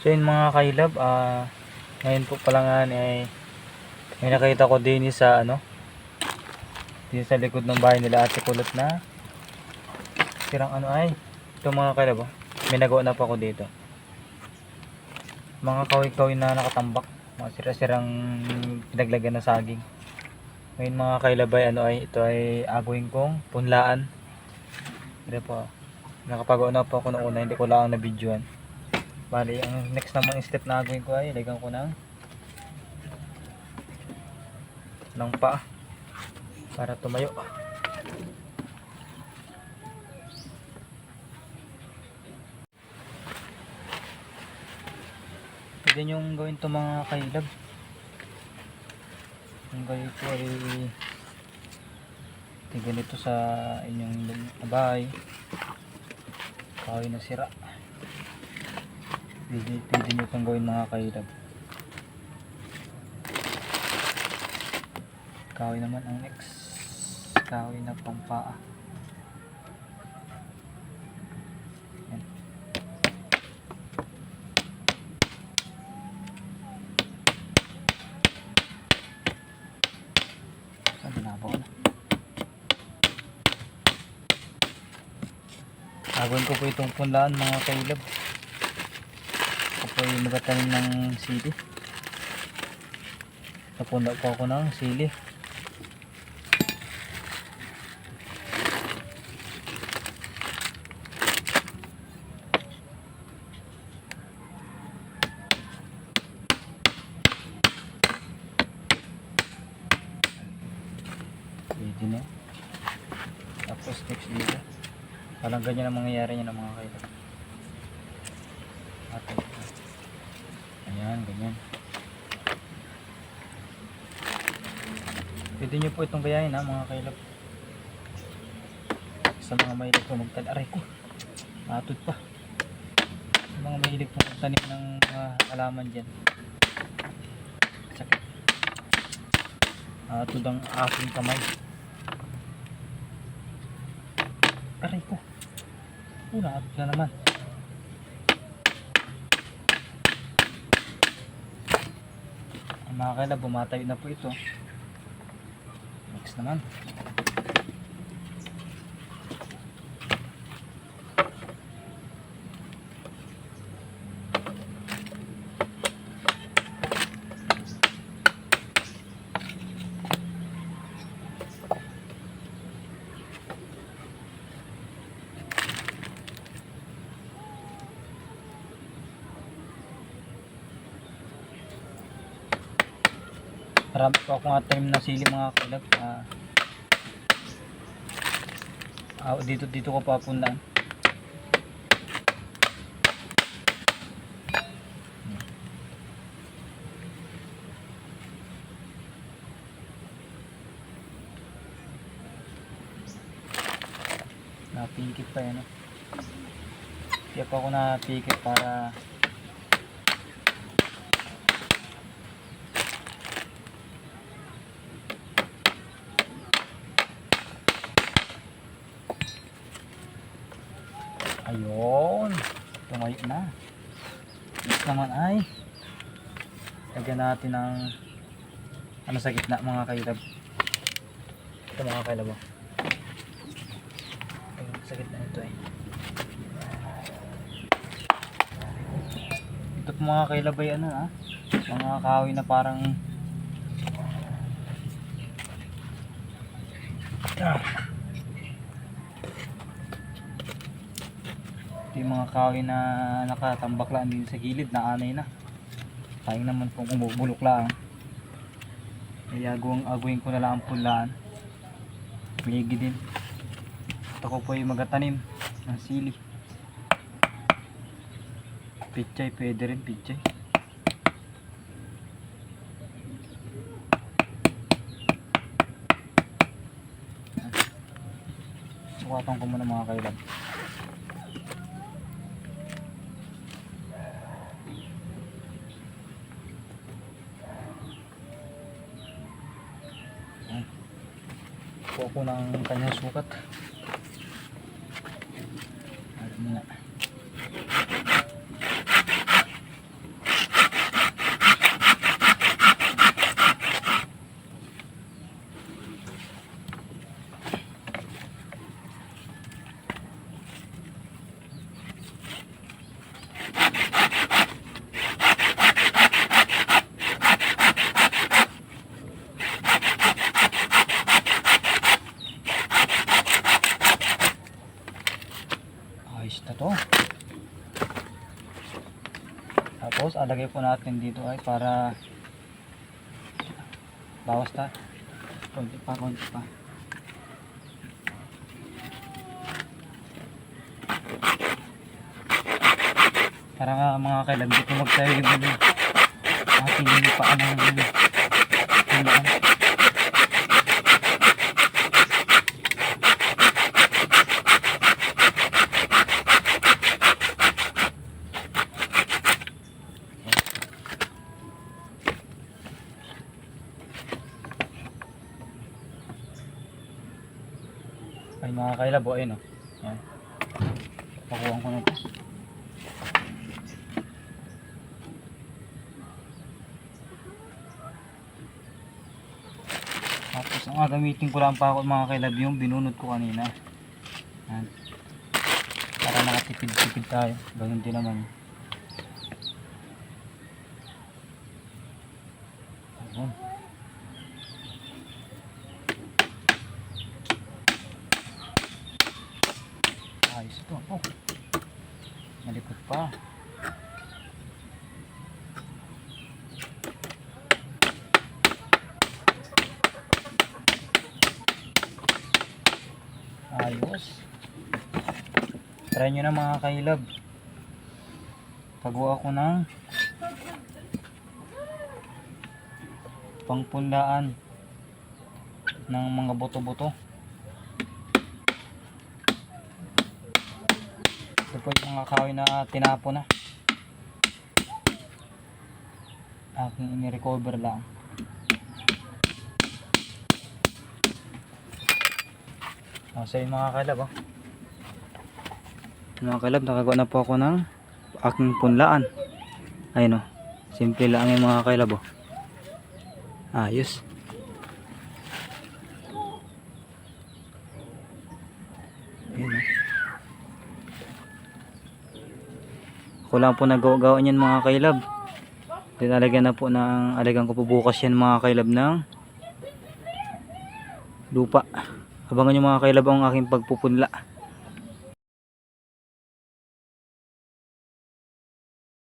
So yun mga kailab, ngayon po pala nga ay may nakita ko din sa dito sa likod ng bahay nila Ate Kulot na sirang ay ito mga kailab, may nagawa na po ako dito, mga kawi-kawi na nakatambak, mga sira-sirang pinaglagyan ng saging. Ngayon mga kailab ay ito ay agawin kong punlaan. Ito po, nakapagawa na po ako noong una, hindi ko lang na videoan. Bali, ang next naman step na gagawin ko ay lagyan ko ng paa para tumayo. Pwede nyo gawin ito mga kailab. Kung kayo po ay ganito sa inyong bahay, kahoy na sira, pwede nyo itong gawin mga kailab. Kahoy naman ang next, kahoy na pampaa. Yan. Sabi na po na. Gagawin ko po itong punlaan mga kailab. Ako po yung magatanim ng sili. Napunda po ako ng sili. Pwede na. Tapos next dito. Parang ganyan ang mangyayari niya ng mga kailab. Ayan, ganyan. Pwede nyo po itong gayahin mga kailab. Sa mga mahilig po magtanim, aray ko, matod pa. Sa mga mahilig po magtanim ng mga halaman dyan, sakit. Matod ang aking kamay. Aray ko, matod na naman. Mga kailab, bumatayo na po ito. Next naman, marami po akong tanim na sili mga kailab. Dito ko papunlaan. Napikit pa yan. Kaya pa ako napikit para ayun, tumayo na. Next naman ay lagyan natin ng sa gitna mga kailab. Ito mga kailab, sa gitna ito ito po mga kailab ay mga kahoy na parang yung mga kahoy na nakatambak lang din sa gilid na anay na. Sayang naman kung umubulok lang. Kaya agawin ko na lang ang punlaan. Ligi din. Ito ko po yung magatanim ng sili. Pichay, pwede rin pichay. Sukatan ko muna mga kailab. Kuha ko ng kanyang sukat. Alam na. Tapos alagay po natin dito ay para bawas ta. Konti pa, konti pa. Para nga mga kailab, dito magtayo yung ating paan ng punlaan. Ay mga kailab, ayun o. Ayan. Pakuhaan ko na ito. Tapos ang gagamitin ko lang pa ako mga kailab yung binunod ko kanina. Ayan. Para nakatipid-tipid tayo. Ganun din naman. Ayan. Ayos ito. Oh. Malikot pa. Ayos. Try nyo na mga kailab. Pagawa ko ng pangpunlaan ng mga buto-buto. Ito po yung mga kahoy na tinapo na. Aking ini-recover lang. So yun mga kalab, mga kalab, nakagawa na po ako ng aking punlaan. Ayun o, simple lang yung mga kalab. Ayos. Ayun o. Ako lang po nagawa niyan mga kailab. Tinalagyan na po ng alagang ko po bukas yan mga kailab ng lupa. Abangan nyo mga kailab ang aking pagpupunla.